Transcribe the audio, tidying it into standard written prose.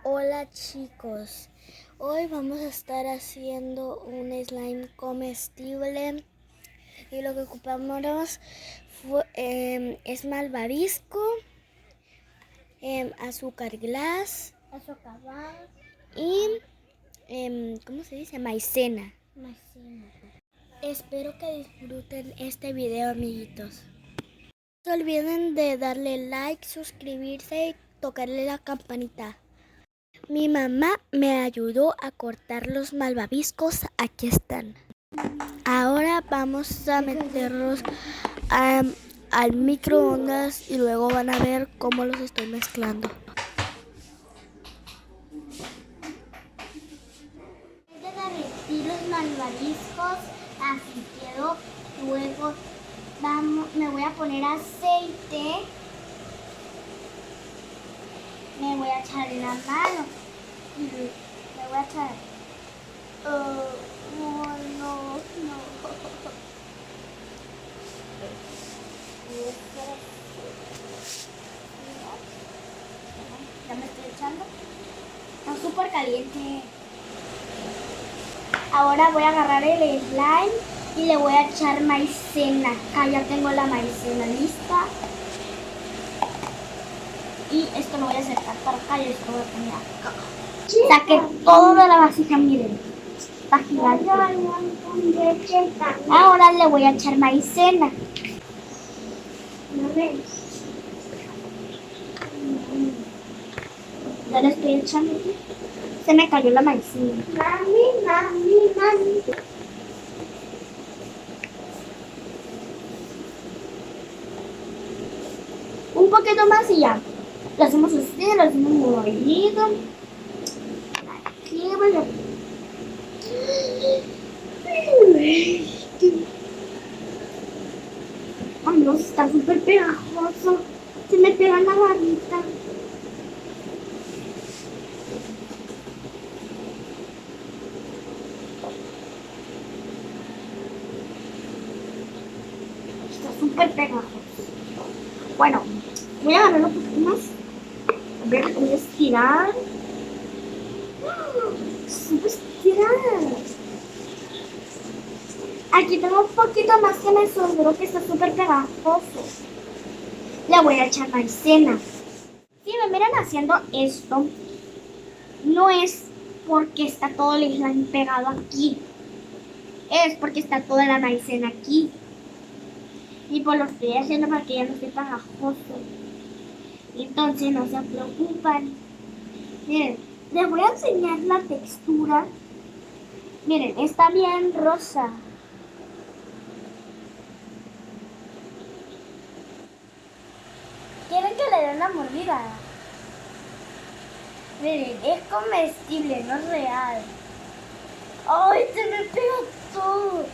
Hola chicos, hoy vamos a estar haciendo un slime comestible y lo que ocupamos es malvavisco, azúcar glass y ¿cómo se dice? Maicena. Espero que disfruten este video, amiguitos. No se olviden de darle like, suscribirse y tocarle la campanita. Mi mamá me ayudó a cortar los malvaviscos, aquí están. Ahora vamos a meterlos al microondas y luego van a ver cómo los estoy mezclando. De derretir los malvaviscos, así quedó. Luego me voy a poner aceite. Me voy a echar en la mano. Me voy a echar. No. Ya me estoy echando. Está súper caliente. Ahora voy a agarrar el slime y le voy a echar maicena. Acá ya tengo la maicena lista. Y esto lo voy a acercar para acá y esto lo voy a poner acá. Saqué todo de la vasija, miren. Está gigante. Ahora le voy a echar maicena. Ya le estoy echando. Se me cayó la maicena. Mami. Un poquito más y ya. Lo hacemos así, lo hacemos movido. Aquí voy a... Ay, no, está súper pegajoso. Se me pega en la barrita. Está súper pegajoso. Bueno, voy a agarrar un poquito más. A ver, voy a estirar. Súper estirada. Aquí tengo un poquito más que me sobró, que está súper pegajoso. Le voy a echar maicena. Si me miran haciendo esto, no es porque está todo el slime pegado aquí. Es porque está toda la maicena aquí. Y por lo estoy haciendo para que ya no esté pegajoso. Entonces no se preocupan. Miren, les voy a enseñar la textura. Miren, está bien rosa. ¿Quieren que le dé una mordida? Miren, es comestible, no es real. ¡Ay, se me pega todo!